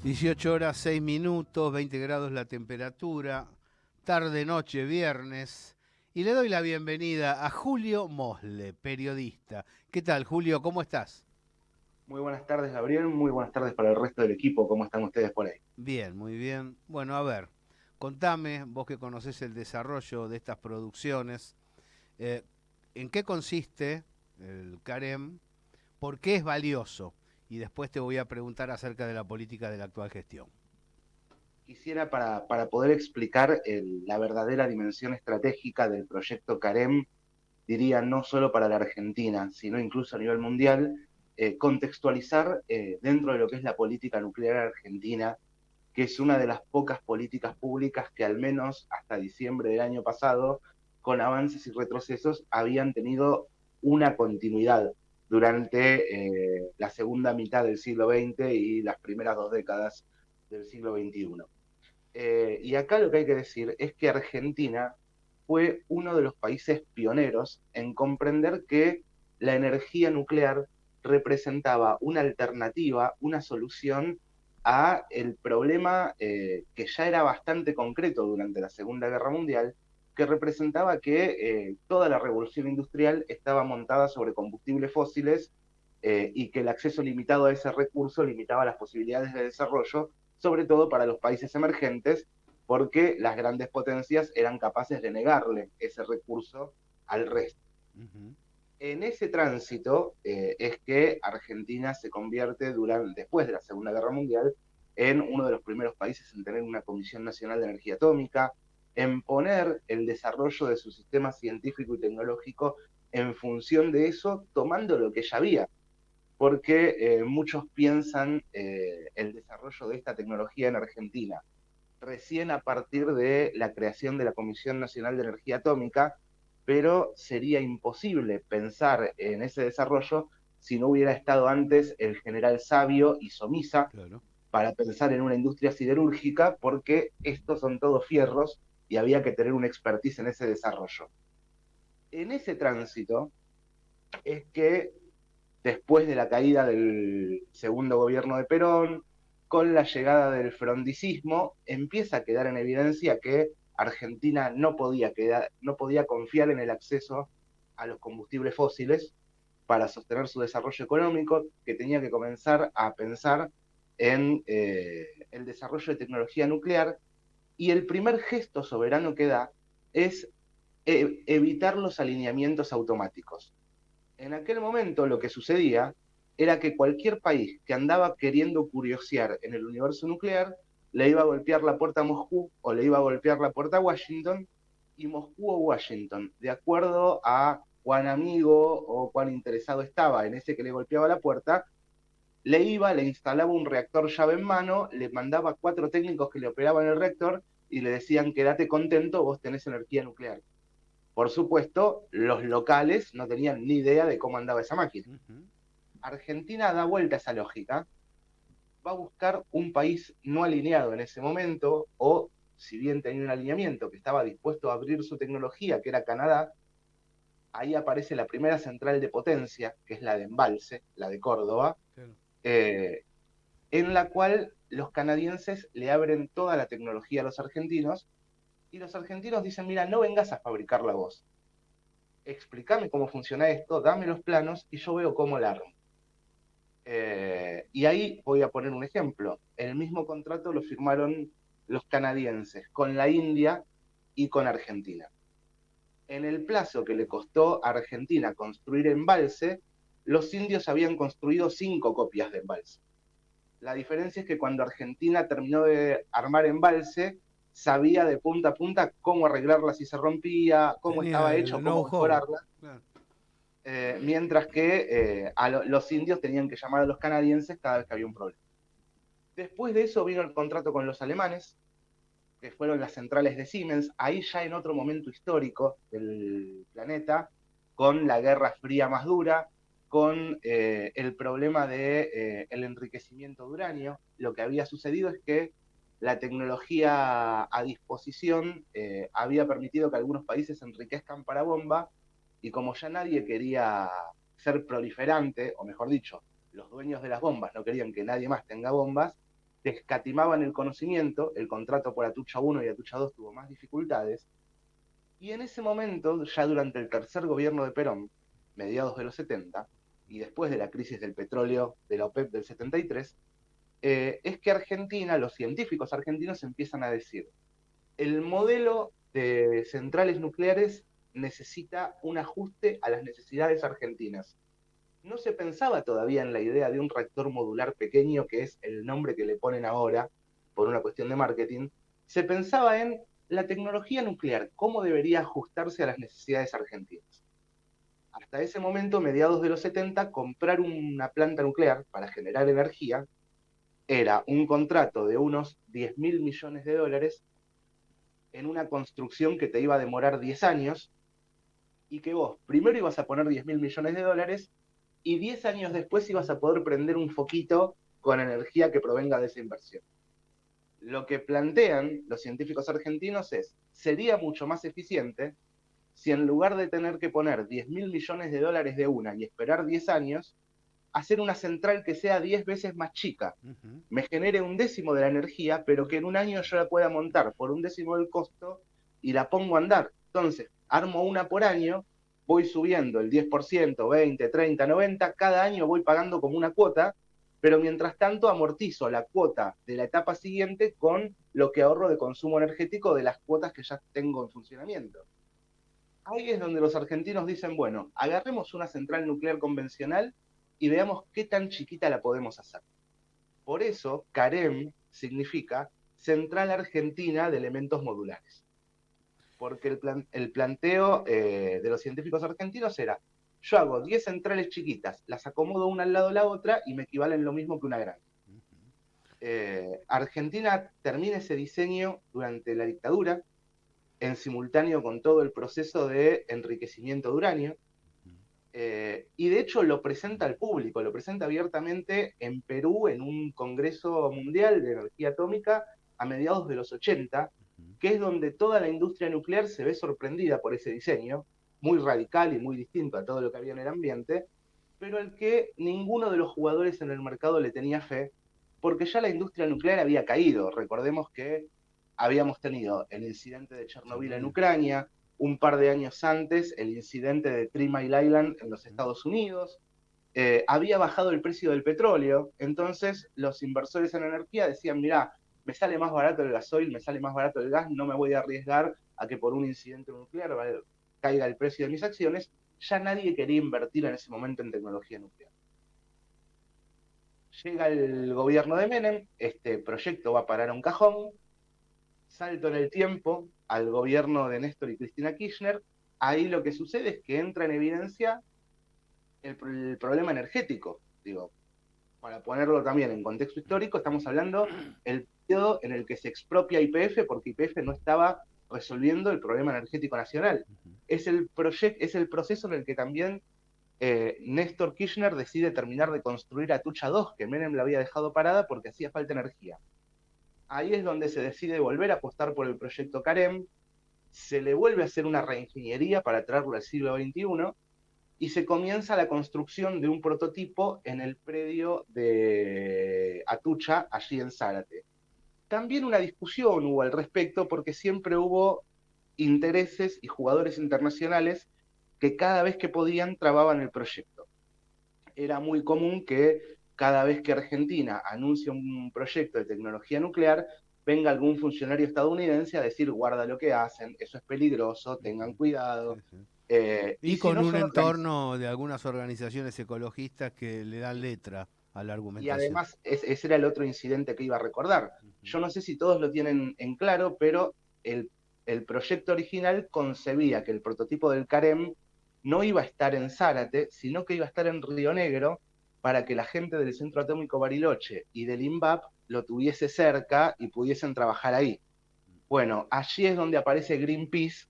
18 horas 6 minutos, 20 grados la temperatura, tarde noche viernes. Y le doy la bienvenida a Julio Mosle, periodista. ¿Qué tal, Julio? ¿Cómo estás? Muy buenas tardes, Gabriel. Muy buenas tardes para el resto del equipo. ¿Cómo están ustedes por ahí? Bien, muy bien. Bueno, a ver, contame, vos que conocés el desarrollo de estas producciones, eh, ¿en qué consiste el CAREM? ¿Por qué es valioso? Y después te voy a preguntar acerca de la política de la actual gestión. Quisiera, para poder explicar la verdadera dimensión estratégica del proyecto CAREM, diría no solo para la Argentina, sino incluso a nivel mundial, contextualizar dentro de lo que es la política nuclear argentina, que es una de las pocas políticas públicas que al menos hasta diciembre del año pasado, con avances y retrocesos, habían tenido una continuidad durante la segunda mitad del siglo XX y las primeras 2 décadas del siglo XXI. Y acá lo que hay que decir es que Argentina fue uno de los países pioneros en comprender que la energía nuclear representaba una alternativa, una solución a el problema que ya era bastante concreto durante la Segunda Guerra Mundial, que representaba que toda la revolución industrial estaba montada sobre combustibles fósiles y que el acceso limitado a ese recurso limitaba las posibilidades de desarrollo, sobre todo para los países emergentes, porque las grandes potencias eran capaces de negarle ese recurso al resto. Ujú. En ese tránsito es que Argentina se convierte después de la Segunda Guerra Mundial en uno de los primeros países en tener una Comisión Nacional de Energía Atómica, en poner el desarrollo de su sistema científico y tecnológico en función de eso, tomando lo que ya había, porque muchos piensan el desarrollo de esta tecnología en Argentina recién a partir de la creación de la Comisión Nacional de Energía Atómica, pero sería imposible pensar en ese desarrollo si no hubiera estado antes el general Sabio y Somisa Claro. para pensar en una industria siderúrgica, porque estos son todos fierros y había que tener una expertise en ese desarrollo. En ese tránsito es que después de la caída del segundo gobierno de Perón, con la llegada del frondicismo, empieza a quedar en evidencia que Argentina no podía confiar en el acceso a los combustibles fósiles para sostener su desarrollo económico, que tenía que comenzar a pensar en el desarrollo de tecnología nuclear, y el primer gesto soberano que da es evitar los alineamientos automáticos. En aquel momento lo que sucedía era que cualquier país que andaba queriendo curiosear en el universo nuclear le iba a golpear la puerta a Moscú o le iba a golpear la puerta a Washington, y Moscú o Washington, de acuerdo a cuán amigo o cuán interesado estaba en ese que le golpeaba la puerta, le instalaba un reactor llave en mano, le mandaba 4 técnicos que le operaban el reactor y le decían: quédate contento, vos tenés energía nuclear. Por supuesto, los locales no tenían ni idea de cómo andaba esa máquina. Ujú. Argentina da vuelta a esa lógica, va a buscar un país no alineado en ese momento, o si bien tenía un alineamiento que estaba dispuesto a abrir su tecnología, que era Canadá. Ahí aparece la primera central de potencia, que es la de Embalse, la de Córdoba, Claro. eh, en la cual los canadienses le abren toda la tecnología a los argentinos, y los argentinos dicen: mira, no vengas a fabricarla vos, explícame cómo funciona esto, dame los planos y yo veo cómo la armo. Y ahí voy a poner un ejemplo. El mismo contrato lo firmaron los canadienses con la India y con Argentina. En el plazo que le costó a Argentina construir embalse, los indios habían construido 5 copias de embalse. La diferencia es que cuando Argentina terminó de armar embalse, sabía de punta a punta cómo arreglarla si se rompía, cómo estaba Tenía hecho, el cómo know-how. mejorarla, Claro. mientras que los indios tenían que llamar a los canadienses cada vez que había un problema. Después de eso vino el contrato con los alemanes, que fueron las centrales de Siemens, ahí ya en otro momento histórico del planeta, con la Guerra Fría más dura, con el problema del enriquecimiento de uranio. Lo que había sucedido es que la tecnología a disposición había permitido que algunos países enriquezcan para bomba, y como ya nadie quería ser proliferante, o mejor dicho, los dueños de las bombas no querían que nadie más tenga bombas, te escatimaban el conocimiento, el contrato por Atucha 1 y Atucha 2 tuvo más dificultades, y en ese momento, ya durante el tercer gobierno de Perón, mediados de los 70, y después de la crisis del petróleo de la OPEP del 73, es que Argentina, los científicos argentinos empiezan a decir, el modelo de centrales nucleares necesita un ajuste a las necesidades argentinas. No se pensaba todavía en la idea de un reactor modular pequeño, que es el nombre que le ponen ahora por una cuestión de marketing. Se pensaba en la tecnología nuclear, cómo debería ajustarse a las necesidades argentinas. Hasta ese momento, mediados de los 70, comprar una planta nuclear para generar energía era un contrato de unos 10.000 millones de dólares en una construcción que te iba a demorar 10 años y que vos primero ibas a poner 10.000 millones de dólares y 10 años después ibas a poder prender un foquito con energía que provenga de esa inversión. Lo que plantean los científicos argentinos es, sería mucho más eficiente si en lugar de tener que poner 10.000 millones de dólares de una y esperar 10 años, hacer una central que sea 10 veces más chica, me genere un décimo de la energía, pero que en un año yo la pueda montar por un décimo del costo y la pongo a andar. Entonces, armo una por año, voy subiendo el 10%, 20, 30, 90, cada año voy pagando como una cuota, pero mientras tanto amortizo la cuota de la etapa siguiente con lo que ahorro de consumo energético de las cuotas que ya tengo en funcionamiento. Ahí es donde los argentinos dicen, bueno, agarremos una central nuclear convencional y veamos qué tan chiquita la podemos hacer. Por eso, CAREM significa Central Argentina de Elementos Modulares. Porque el planteo de los científicos argentinos era, yo hago 10 centrales chiquitas, las acomodo una al lado de la otra y me equivalen lo mismo que una grande. Argentina termina ese diseño durante la dictadura, en simultáneo con todo el proceso de enriquecimiento de uranio, y de hecho lo presenta al público, lo presenta abiertamente en Perú en un congreso mundial de energía atómica a mediados de los 80, que es donde toda la industria nuclear se ve sorprendida por ese diseño, muy radical y muy distinto a todo lo que había en el ambiente, pero al que ninguno de los jugadores en el mercado le tenía fe, porque ya la industria nuclear había caído. Recordemos que habíamos tenido el incidente de Chernobyl en Ucrania, un par de años antes el incidente de Three Mile Island en los Estados Unidos, había bajado el precio del petróleo, entonces los inversores en energía decían, mirá, me sale más barato el gasoil, me sale más barato el gas, no me voy a arriesgar a que por un incidente nuclear caiga el precio de mis acciones. Ya nadie quería invertir en ese momento en tecnología nuclear. Llega el gobierno de Menem, este proyecto va a parar a un cajón, salto en el tiempo al gobierno de Néstor y Cristina Kirchner, ahí lo que sucede es que entra en evidencia el problema energético. Digo, para ponerlo también en contexto histórico, estamos hablando del periodo en el que se expropia YPF porque YPF no estaba resolviendo el problema energético nacional. Es el proceso en el que también Néstor Kirchner decide terminar de construir Atucha 2, que Menem la había dejado parada porque hacía falta energía. Ahí es donde se decide volver a apostar por el proyecto CAREM, se le vuelve a hacer una reingeniería para traerlo al siglo XXI y se comienza la construcción de un prototipo en el predio de Atucha, allí en Zárate. También una discusión hubo al respecto porque siempre hubo intereses y jugadores internacionales que cada vez que podían trababan el proyecto. Era muy común que cada vez que Argentina anuncia un proyecto de tecnología nuclear, venga algún funcionario estadounidense a decir, guarda lo que hacen, eso es peligroso, tengan cuidado. Y Si con no un son entorno de algunas organizaciones ecologistas que le dan letra a la y argumentación. además ese era el otro incidente que iba a recordar. Yo no sé si todos lo tienen en claro, pero el proyecto original concebía que el prototipo del CAREM no iba a estar en Zárate, sino que iba a estar en Río Negro para que la gente del Centro Atómico Bariloche y del INVAP lo tuviese cerca y pudiesen trabajar ahí. Bueno, allí es donde aparece Greenpeace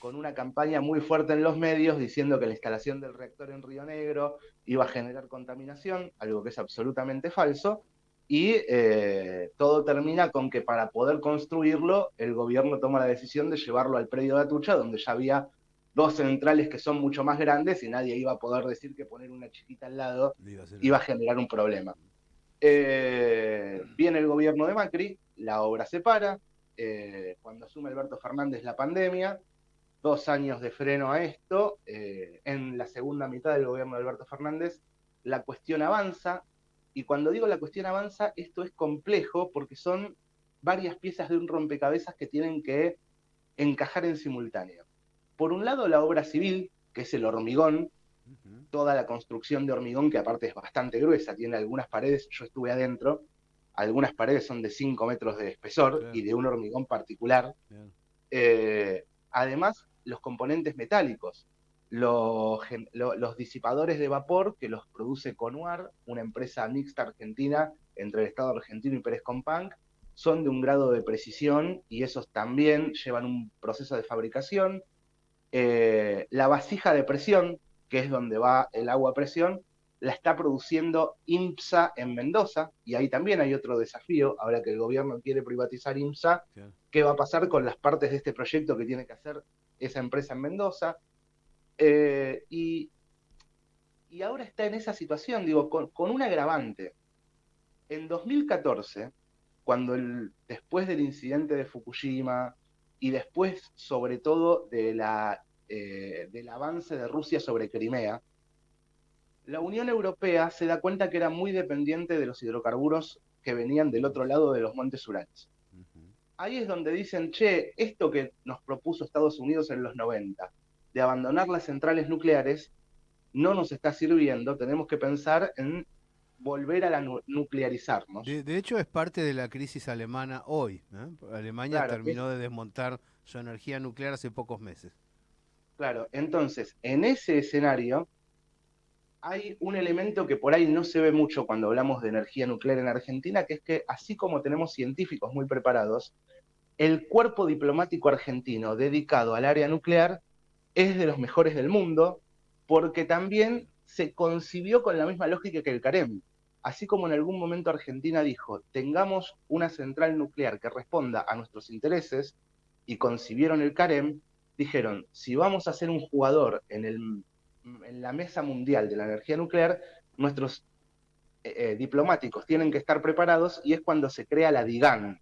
con una campaña muy fuerte en los medios diciendo que la instalación del reactor en Río Negro iba a generar contaminación, algo que es absolutamente falso, y todo termina con que para poder construirlo, el gobierno toma la decisión de llevarlo al predio de Atucha, donde ya había dos centrales que son mucho más grandes y nadie iba a poder decir que poner una chiquita al lado Iba a ser iba a una- generar un problema. Viene el gobierno de Macri, la obra se para, cuando asume Alberto Fernández la pandemia, 2 años de freno a esto, en la segunda mitad del gobierno de Alberto Fernández la cuestión avanza, y cuando digo la cuestión avanza, esto es complejo porque son varias piezas de un rompecabezas que tienen que encajar en simultáneo. Por un lado, la obra civil, que es el hormigón, toda la construcción de hormigón, que aparte es bastante gruesa, tiene algunas paredes, yo estuve adentro, algunas paredes son de 5 metros de espesor, Claro. y de un hormigón particular. Además, los componentes metálicos, los disipadores de vapor que los produce Conuar, una empresa mixta argentina entre el Estado argentino y Pérez Companc, son de un grado de precisión y esos también llevan un proceso de fabricación. La vasija de presión, que es donde va el agua a presión, la está produciendo IMSA en Mendoza, y ahí también hay otro desafío, ahora que el gobierno quiere privatizar IMSA, Claro. ¿qué va a pasar con las partes de este proyecto que tiene que hacer esa empresa en Mendoza? Y ahora está en esa situación, digo, con un agravante. En 2014, después del incidente de Fukushima y después, sobre todo, del avance de Rusia sobre Crimea, la Unión Europea se da cuenta que era muy dependiente de los hidrocarburos que venían del otro lado de los montes Urales. Ahí es donde dicen, che, esto que nos propuso Estados Unidos en los 90, de abandonar las centrales nucleares, no nos está sirviendo, tenemos que pensar en volver a nuclearizarnos. De hecho, es parte de la crisis alemana hoy, ¿eh? Alemania Claro, terminó de desmontar su energía nuclear hace pocos meses. claro. Entonces, en ese escenario, hay un elemento que por ahí no se ve mucho cuando hablamos de energía nuclear en Argentina, que es que así como tenemos científicos muy preparados, el cuerpo diplomático argentino dedicado al área nuclear es de los mejores del mundo, porque también se concibió con la misma lógica que el CAREM. Así como en algún momento Argentina dijo, tengamos una central nuclear que responda a nuestros intereses, y concibieron el CAREM, dijeron, si vamos a ser un jugador en la mesa mundial de la energía nuclear, nuestros diplomáticos tienen que estar preparados, y es cuando se crea la DIGAN,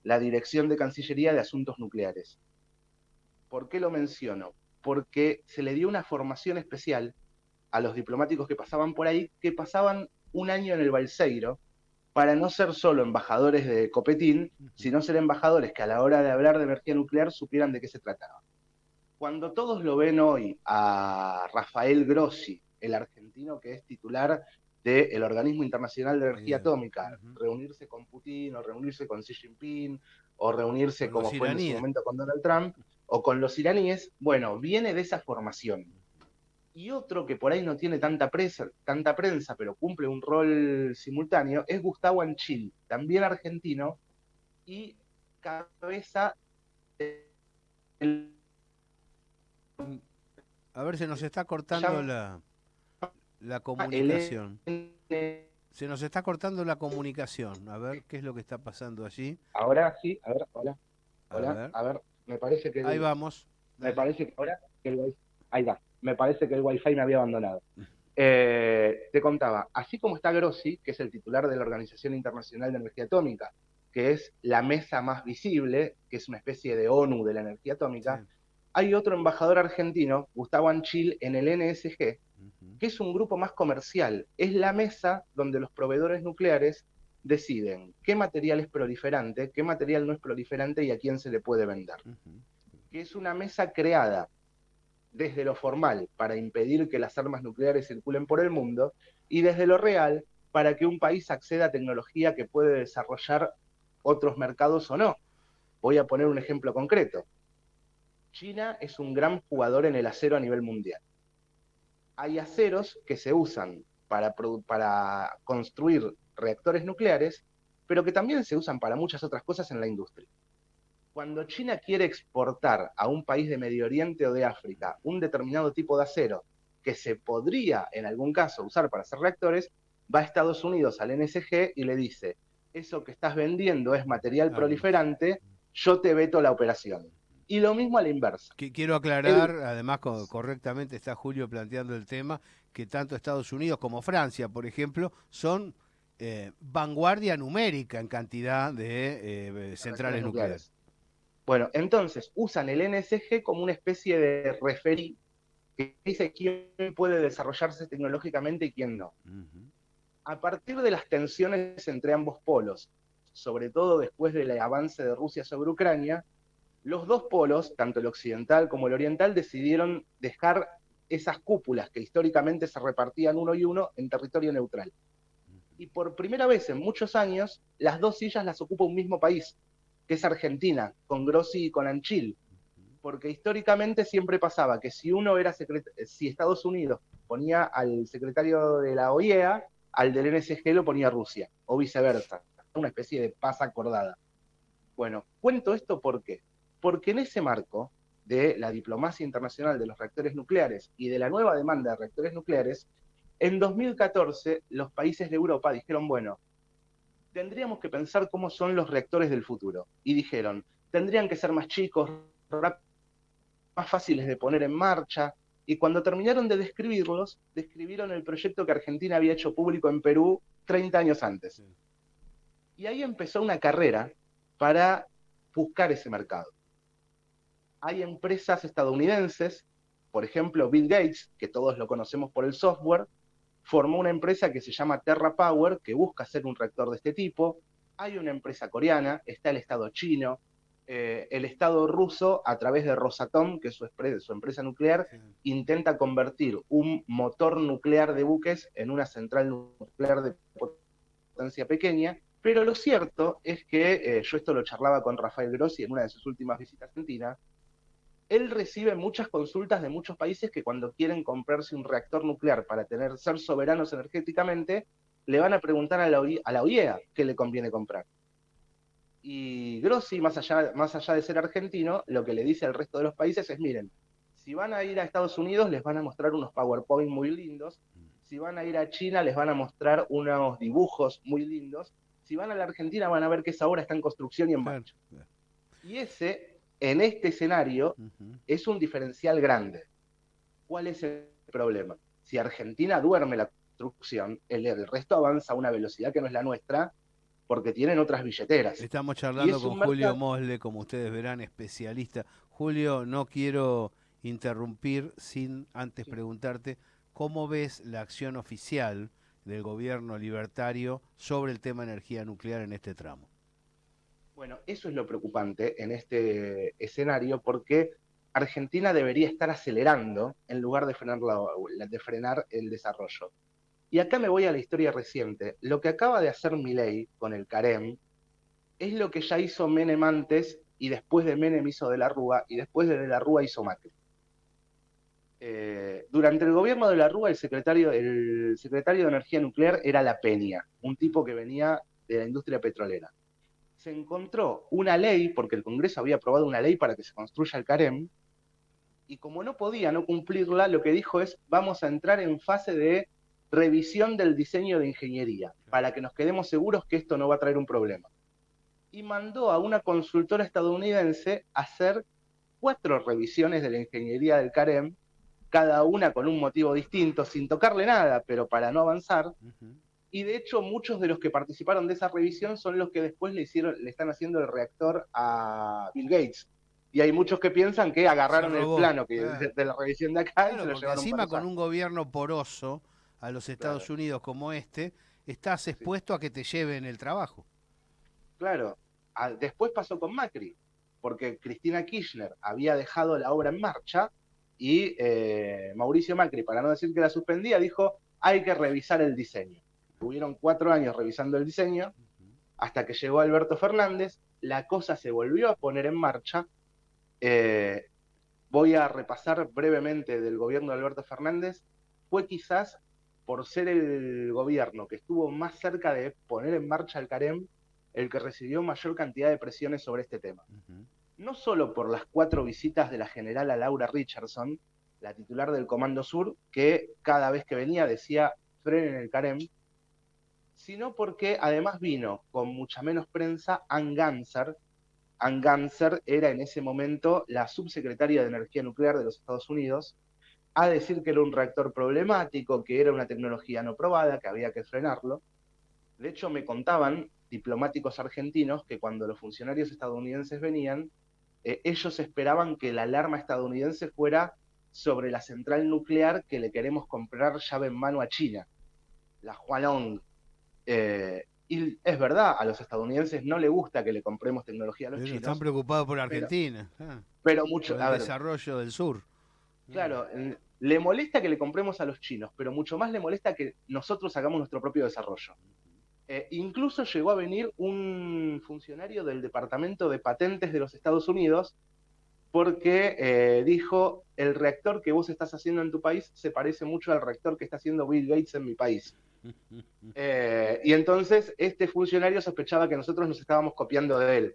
la Dirección de Cancillería de Asuntos Nucleares. ¿Por qué lo menciono? Porque se le dio una formación especial a los diplomáticos que pasaban por ahí, que pasaban un año en el Balseiro, para no ser solo embajadores de Copetín, sino ser embajadores que a la hora de hablar de energía nuclear supieran de qué se trataba. Cuando todos lo ven hoy a Rafael Grossi, el argentino que es titular del Organismo Internacional de Energía Atómica, reunirse con Putin, o reunirse con Xi Jinping, o reunirse Con los como fue en su iraníes. momento con Donald Trump, o con los iraníes, bueno, viene de esa formación. Y otro que por ahí no tiene tanta prensa, pero cumple un rol simultáneo, es Gustavo Anchil, también argentino, y cabeza del... A ver, se nos está cortando la comunicación. Se nos está cortando la comunicación. A ver qué es lo que está pasando allí. Ahora sí, a ver, hola, A hola, ver. a ver, me parece que Ahí vamos. me Dale. parece que ahora que ahí va, me parece que el wifi me había abandonado. Te contaba, así como está Grossi, que es el titular de la Organización Internacional de Energía Atómica, que es la mesa más visible, que es una especie de ONU de la energía Sí. atómica, hay otro embajador argentino, Gustavo Anchil, en el NSG, que es un grupo más comercial. Es la mesa donde los proveedores nucleares deciden qué material es proliferante, qué material no es proliferante y a quién se le puede vender. Que es una mesa creada desde lo formal para impedir que las armas nucleares circulen por el mundo, y desde lo real para que un país acceda a tecnología que puede desarrollar otros mercados o no. Voy a poner un ejemplo concreto. China es un gran jugador en el acero a nivel mundial. Hay aceros que se usan para construir reactores nucleares, pero que también se usan para muchas otras cosas en la industria. Cuando China quiere exportar a un país de Medio Oriente o de África un determinado tipo de acero que se podría en algún caso usar para hacer reactores, va a Estados Unidos al NSG y le dice, eso que estás vendiendo es material Armas. proliferante, yo te veto la operación. Y lo mismo a la inversa. Quiero aclarar, además correctamente está Julio planteando el tema, que tanto Estados Unidos como Francia, por ejemplo, son vanguardia numérica en cantidad de reactores centrales nucleares. nucleares. Bueno, entonces usan el NSG como una especie de referí que dice quién puede desarrollarse tecnológicamente y quién no. A partir de las tensiones entre ambos polos, sobre todo después del avance de Rusia sobre Ucrania, los dos polos, tanto el occidental como el oriental, decidieron dejar esas cúpulas que históricamente se repartían uno y uno en territorio neutral. Y por primera vez en muchos años, las dos sillas las ocupa un mismo país, que es Argentina, con Grossi y con Anchil. Porque históricamente siempre pasaba que si uno era si Estados Unidos ponía al secretario de la OIEA, al del NSG lo ponía Rusia, o viceversa, una especie de paz acordada. Bueno, cuento esto ¿por qué? Porque en ese marco de la diplomacia internacional de los reactores nucleares y de la nueva demanda de reactores nucleares, en 2014 los países de Europa dijeron, bueno, tendríamos que pensar cómo son los reactores del futuro. Y dijeron, tendrían que ser más chicos, más fáciles de poner en marcha. Y cuando terminaron de describirlos, describieron el proyecto que Argentina había hecho público en Perú 30 años antes. Y ahí empezó una carrera para buscar ese mercado. Hay empresas estadounidenses, por ejemplo, Bill Gates, que todos lo conocemos por el software, formó una empresa que se llama TerraPower, que busca hacer un reactor de este tipo. Hay una empresa coreana, está el Estado chino, el Estado ruso, a través de Rosatom, que es su empresa nuclear, sí, intenta convertir un motor nuclear de buques en una central nuclear de potencia pequeña. Pero lo cierto es que, yo esto lo charlaba con Rafael Grossi en una de sus últimas visitas a Argentina, él recibe muchas consultas de muchos países que cuando quieren comprarse un reactor nuclear para ser soberanos energéticamente, le van a preguntar a la OIEA qué le conviene comprar. Y Grossi, más allá de ser argentino, lo que le dice al resto de los países es, miren, si van a ir a Estados Unidos les van a mostrar unos PowerPoint muy lindos, si van a ir a China les van a mostrar unos dibujos muy lindos, si van a la Argentina van a ver que esa obra está en construcción y en marcha. Claro. Y ese, en este escenario, es un diferencial grande. ¿Cuál es el problema? Si Argentina duerme la construcción, el resto avanza a una velocidad que no es la nuestra, porque tienen otras billeteras. Estamos charlando con Julio Mosle, como ustedes verán, especialista. Julio, no quiero interrumpir sin antes preguntarte cómo ves la acción oficial del gobierno libertario sobre el tema energía nuclear en este tramo. Bueno, eso es lo preocupante en este escenario, porque Argentina debería estar acelerando en lugar de frenar el desarrollo. Y acá me voy a la historia reciente. Lo que acaba de hacer Milei con el Carem es lo que ya hizo Menem antes, y después de Menem hizo De la Rúa, y después de la Rúa hizo Macri. Durante el gobierno de la Rúa, el secretario de Energía Nuclear era La Peña, un tipo que venía de la industria petrolera. Se encontró una ley, porque el Congreso había aprobado una ley para que se construya el Carem, y como no podía no cumplirla, lo que dijo es, vamos a entrar en fase de revisión del diseño de ingeniería, para que nos quedemos seguros que esto no va a traer un problema. Y mandó a una consultora estadounidense a hacer 4 revisiones de la ingeniería del Carem, cada una con un motivo distinto, sin tocarle nada, pero para no avanzar. Y de hecho muchos de los que participaron de esa revisión son los que después le están haciendo el reactor a Bill Gates. Y hay muchos que piensan que agarraron el plano de la revisión de acá y se lo llevaron encima con un gobierno poroso a los Estados Unidos como este, estás expuesto a que te lleven el trabajo. Claro, después pasó con Macri, porque Cristina Kirchner había dejado la obra en marcha y Mauricio Macri, para no decir que la suspendía, dijo, hay que revisar el diseño. Tuvieron 4 años revisando el diseño, hasta que llegó Alberto Fernández, la cosa se volvió a poner en marcha. Voy a repasar brevemente del gobierno de Alberto Fernández. Fue quizás por ser el gobierno que estuvo más cerca de poner en marcha el Carem, el que recibió mayor cantidad de presiones sobre este tema. No solo por las 4 visitas de la generala Laura Richardson, la titular del Comando Sur, que cada vez que venía decía frenen el Carem, sino porque además vino con mucha menos prensa Ann Ganser. Ann Ganser era en ese momento la subsecretaria de Energía Nuclear de los Estados Unidos, a decir que era un reactor problemático, que era una tecnología no probada, que había que frenarlo. De hecho, me contaban diplomáticos argentinos que cuando los funcionarios estadounidenses venían, ellos esperaban que la alarma estadounidense fuera sobre la central nuclear que le queremos comprar llave en mano a China, la Hualong. Y es verdad, a los estadounidenses no les gusta que le compremos tecnología a los Pero están chinos, preocupados por pero, Argentina, pero mucho, por el a ver, desarrollo del sur. claro, le molesta que le compremos a los chinos, pero mucho más le molesta que nosotros hagamos nuestro propio desarrollo. Incluso llegó a venir un funcionario del Departamento de Patentes de los Estados Unidos porque dijo, el reactor que vos estás haciendo en tu país se parece mucho al reactor que está haciendo Bill Gates en mi país. Y entonces este funcionario sospechaba que nosotros nos estábamos copiando de él.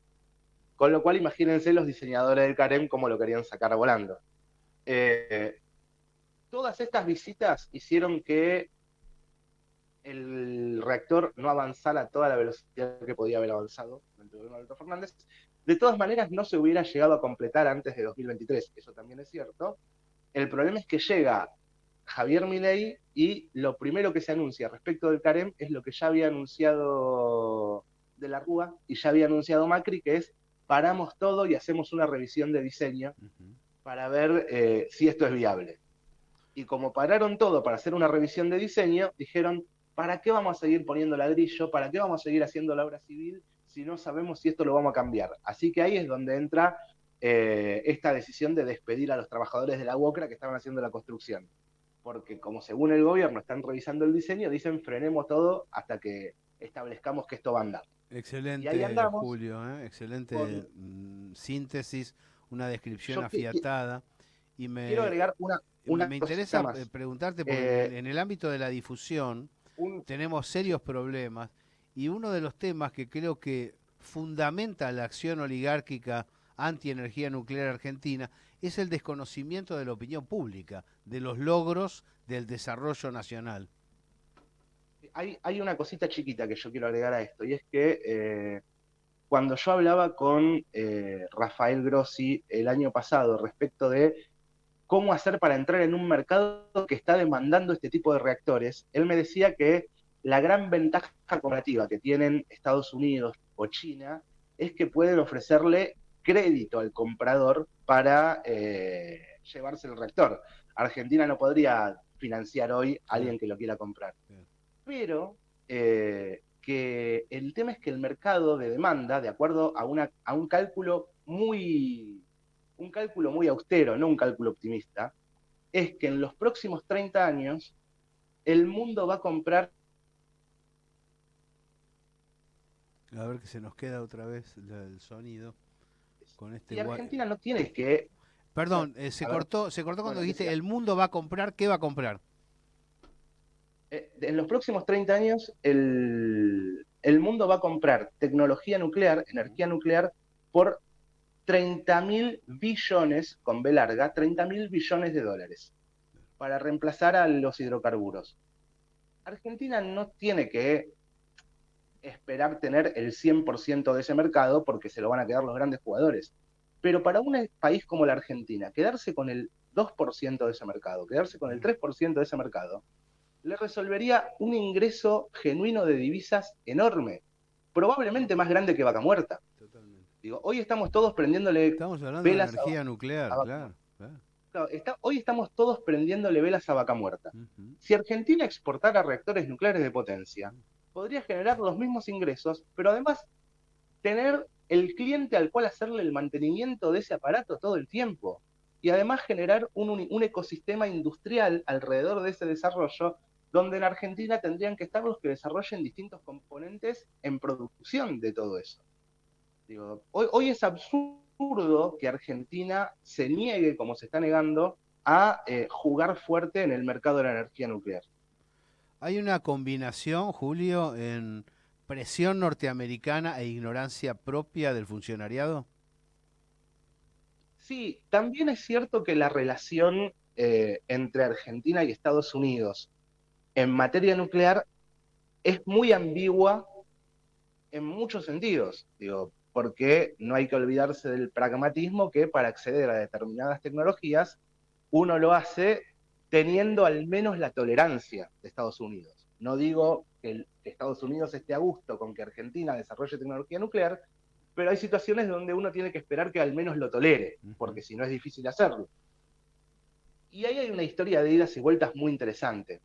Con lo cual imagínense los diseñadores del CAREM cómo lo querían sacar volando. Eh, Todas estas visitas hicieron que el reactor no avanzara a toda la velocidad que podía haber avanzado durante el gobierno de Alberto Fernández. De todas maneras, no se hubiera llegado a completar antes de 2023, eso también es cierto. El problema es que llega Javier Milei y lo primero que se anuncia respecto del CAREM es lo que ya había anunciado de la Rúa y ya había anunciado Macri, que es paramos todo y hacemos una revisión de diseño para ver si esto es viable. Y como pararon todo para hacer una revisión de diseño, dijeron, ¿para qué vamos a seguir poniendo ladrillo? ¿Para qué vamos a seguir haciendo la obra civil si no sabemos si esto lo vamos a cambiar? Así que ahí es donde entra esta decisión de despedir a los trabajadores de la UOCRA que estaban haciendo la construcción. Porque como según el gobierno están revisando el diseño, dicen frenemos todo hasta que establezcamos que esto va a andar. Y ahí Excelente, andamos Julio, excelente con... síntesis, una descripción Yo afiatada. Y quiero agregar una me cosita interesa más. preguntarte, porque Eh, en el ámbito de la difusión un, tenemos serios problemas y uno de los temas que creo que fundamenta la acción oligárquica anti-energía nuclear argentina es el desconocimiento de la opinión pública, de los logros del desarrollo nacional. hay una cosita chiquita que yo quiero agregar a esto, y es que cuando yo hablaba con Rafael Grossi el año pasado respecto de cómo hacer para entrar en un mercado que está demandando este tipo de reactores, él me decía que la gran ventaja comparativa que tienen Estados Unidos o China es que pueden ofrecerle crédito al comprador para llevarse el reactor. Argentina no podría financiar hoy a Claro, alguien que lo quiera comprar. claro. Pero que el tema es que el mercado de demanda, de acuerdo a un cálculo muy austero, no un cálculo optimista, es que en los próximos 30 años el mundo va a comprar, A ver que se nos queda otra vez el sonido con este y guay. Argentina no tiene que, o sea, Perdón, a ver, se cortó cuando bueno, dijiste decía, el mundo va a comprar, ¿qué va a comprar? en los próximos 30 años el mundo va a comprar tecnología nuclear, Ujú. energía nuclear, por 30.000 billones, con B larga, 30.000 billones de dólares, para reemplazar a los hidrocarburos. Argentina no tiene que esperar tener el 100% de ese mercado porque se lo van a quedar los grandes jugadores. Pero para un país como la Argentina, quedarse con el 2% de ese mercado, quedarse con el 3% de ese mercado, le resolvería un ingreso genuino de divisas enorme, probablemente más grande que Vaca Muerta. Totalmente. Digo, hoy estamos todos prendiéndole Estamos hablando de velas energía a nuclear, Vaca Muerta. claro, claro. Claro, hoy estamos todos prendiéndole velas a Vaca Muerta. Ujú. Si Argentina exportara reactores nucleares de potencia, podría generar los mismos ingresos, pero además tener el cliente al cual hacerle el mantenimiento de ese aparato todo el tiempo. Y además generar un ecosistema industrial alrededor de ese desarrollo, donde en Argentina tendrían que estar los que desarrollen distintos componentes en producción de todo eso. Digo, hoy es absurdo que Argentina se niegue, como se está negando, a jugar fuerte en el mercado de la energía nuclear. Hay una combinación, Julio, en presión norteamericana e ignorancia propia del funcionariado. Sí, también es cierto que la relación entre Argentina y Estados Unidos en materia nuclear es muy ambigua en muchos sentidos, digo, porque no hay que olvidarse del pragmatismo que para acceder a determinadas tecnologías uno lo hace teniendo al menos la tolerancia de Estados Unidos. No digo que Estados Unidos esté a gusto con que Argentina desarrolle tecnología nuclear, pero hay situaciones donde uno tiene que esperar que al menos lo tolere, porque si no es difícil hacerlo. Y ahí hay una historia de idas y vueltas muy interesante.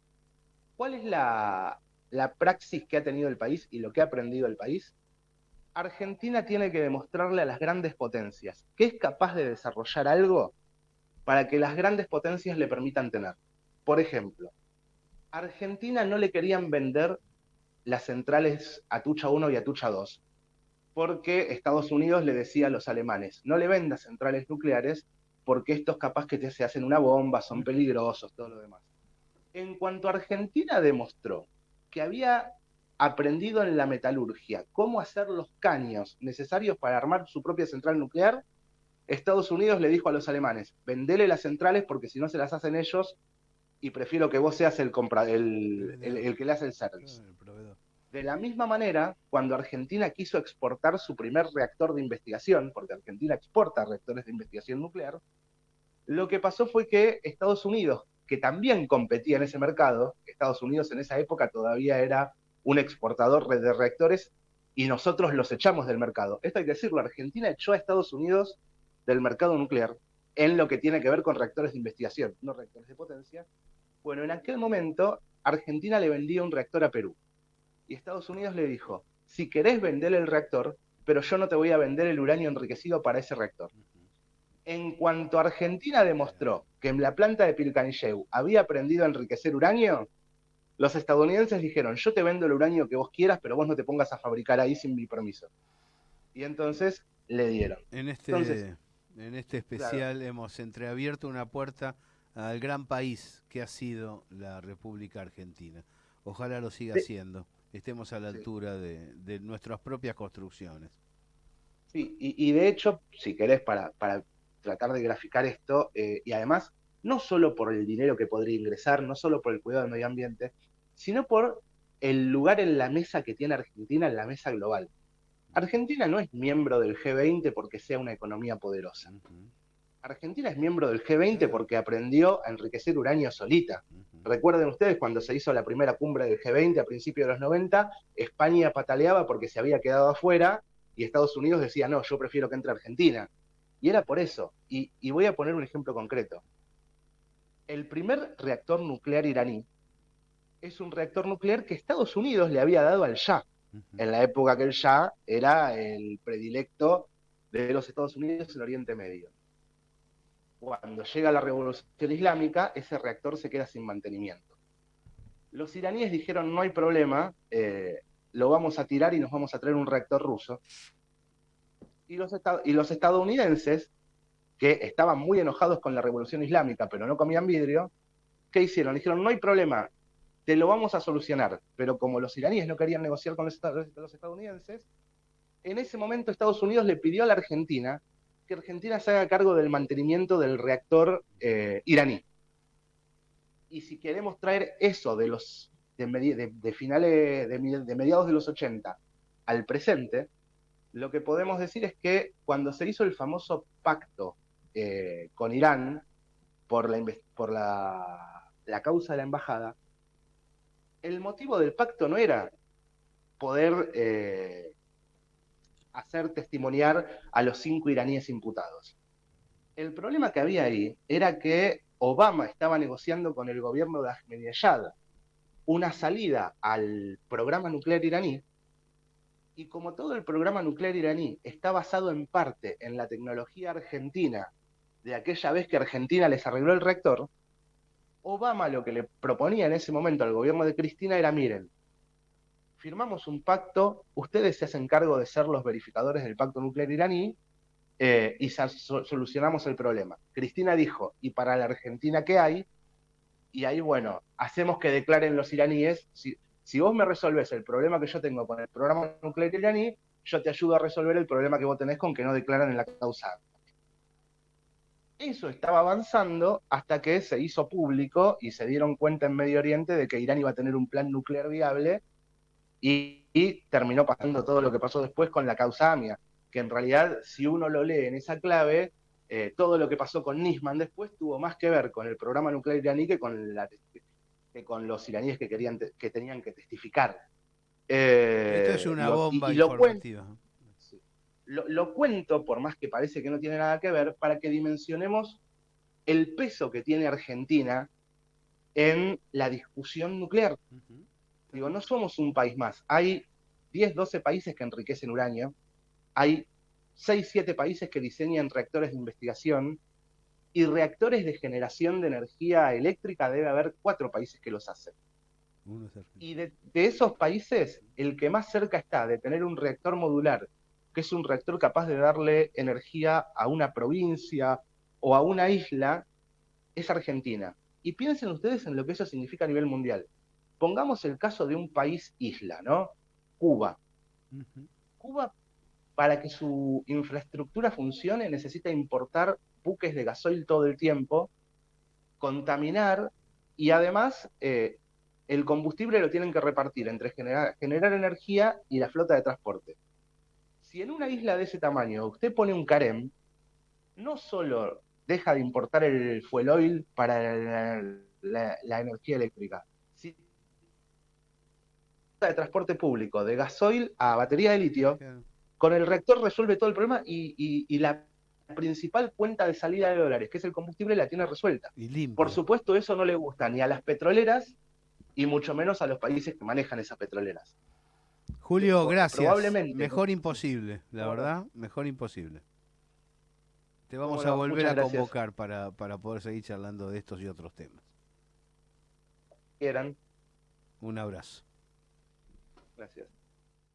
¿Cuál es la praxis que ha tenido el país y lo que ha aprendido el país? Argentina tiene que demostrarle a las grandes potencias que es capaz de desarrollar algo para que las grandes potencias le permitan tener. Por ejemplo, a Argentina no le querían vender las centrales Atucha 1 y Atucha 2, porque Estados Unidos le decía a los alemanes, no le vendas centrales nucleares porque estos capaz que se hacen una bomba, son peligrosos, todo lo demás. En cuanto a Argentina demostró que había aprendido en la metalurgia cómo hacer los caños necesarios para armar su propia central nuclear, Estados Unidos le dijo a los alemanes, vendele las centrales porque si no se las hacen ellos y prefiero que vos seas el que le hace el service. De la misma manera, cuando Argentina quiso exportar su primer reactor de investigación, porque Argentina exporta reactores de investigación nuclear, lo que pasó fue que Estados Unidos, que también competía en ese mercado, Estados Unidos en esa época todavía era un exportador de reactores y nosotros los echamos del mercado. Esto hay que decirlo, Argentina echó a Estados Unidos del mercado nuclear en lo que tiene que ver con reactores de investigación, no reactores de potencia. Bueno, en aquel momento Argentina le vendía un reactor a Perú y Estados Unidos le dijo, si querés vender el reactor, pero yo no te voy a vender el uranio enriquecido para ese reactor. En cuanto Argentina demostró que en la planta de Pilcanilleu había aprendido a enriquecer uranio, los estadounidenses dijeron, yo te vendo el uranio que vos quieras, pero vos no te pongas a fabricar ahí sin mi permiso. Y entonces le dieron. En Entonces, este claro, especial hemos entreabierto una puerta al gran país que ha sido la República Argentina. Ojalá lo siga de, siendo. Estemos a la sí, altura de nuestras propias construcciones. sí, y de hecho, si querés, para tratar de graficar esto, y además, no solo por el dinero que podría ingresar, no solo por el cuidado del medio ambiente, sino por el lugar en la mesa que tiene Argentina, en la mesa global. Argentina no es miembro del G20 porque sea una economía poderosa. Ujú. Argentina es miembro del G20 Claro. porque aprendió a enriquecer uranio solita. Ujú. Recuerden ustedes cuando se hizo la primera cumbre del G20 a principios de los 90, España pataleaba porque se había quedado afuera y Estados Unidos decía, no, yo prefiero que entre Argentina. Y era por eso. Y voy a poner un ejemplo concreto. El primer reactor nuclear iraní es un reactor nuclear que Estados Unidos le había dado al Shah, Ujú. en la época que el Shah era el predilecto de los Estados Unidos en Oriente Medio. Cuando llega la revolución islámica, ese reactor se queda sin mantenimiento. Los iraníes dijeron, no hay problema, lo vamos a tirar y nos vamos a traer un reactor ruso. Y los estadounidenses, que estaban muy enojados con la revolución islámica, pero no comían vidrio, ¿qué hicieron? Dijeron, no hay problema, te lo vamos a solucionar. Pero como los iraníes no querían negociar con los estadounidenses, en ese momento Estados Unidos le pidió a la Argentina que Argentina se haga cargo del mantenimiento del reactor iraní. Y si queremos traer eso de finales, de mediados de los 80 al presente, lo que podemos decir es que cuando se hizo el famoso pacto con Irán por la causa de la embajada, el motivo del pacto no era poder hacer testimoniar a los 5 iraníes imputados. El problema que había ahí era que Obama estaba negociando con el gobierno de Ahmadinejad una salida al programa nuclear iraní, y como todo el programa nuclear iraní está basado en parte en la tecnología argentina de aquella vez que Argentina les arregló el reactor, Obama lo que le proponía en ese momento al gobierno de Cristina era, miren, firmamos un pacto, ustedes se hacen cargo de ser los verificadores del pacto nuclear iraní y solucionamos el problema. Cristina dijo, ¿y para la Argentina qué hay? Y ahí, bueno, hacemos que declaren los iraníes, si vos me resolves el problema que yo tengo con el programa nuclear iraní, yo te ayudo a resolver el problema que vos tenés con que no declaran en la causa. Eso estaba avanzando hasta que se hizo público y se dieron cuenta en Medio Oriente de que Irán iba a tener un plan nuclear viable y terminó pasando todo lo que pasó después con la causa AMIA, que en realidad, si uno lo lee en esa clave, todo lo que pasó con Nisman después tuvo más que ver con el programa nuclear iraní que con que con los iraníes que tenían que testificar. Esto es una bomba Y lo cuento, informativa. lo cuento, por más que parece que no tiene nada que ver, para que dimensionemos el peso que tiene Argentina en la discusión nuclear. Digo, no somos un país más. Hay 10, 12 países que enriquecen uranio, hay 6, 7 países que diseñan reactores de investigación, y reactores de generación de energía eléctrica debe haber 4 países que los hacen. Y de esos países, el que más cerca está de tener un reactor modular, que es un reactor capaz de darle energía a una provincia o a una isla, es Argentina. Y piensen ustedes en lo que eso significa a nivel mundial. Pongamos el caso de un país isla, ¿no? Cuba. Cuba, para que su infraestructura funcione, necesita importar buques de gasoil todo el tiempo, contaminar, y además el combustible lo tienen que repartir entre generar energía y la flota de transporte. Si en una isla de ese tamaño usted pone un carem, no solo deja de importar el fuel oil para la energía eléctrica, si de transporte público, de gasoil a batería de litio, con el reactor resuelve todo el problema y la principal cuenta de salida de dólares, que es el combustible, la tiene resuelta. Y limpia. Por supuesto, eso no le gusta ni a las petroleras y mucho menos a los países que manejan esas petroleras. Julio, gracias. Probablemente. Mejor imposible, la verdad, mejor imposible. Te vamos a Bueno, volver a muchas gracias. convocar para poder seguir charlando de estos y otros temas. Quieran. Un abrazo. Gracias.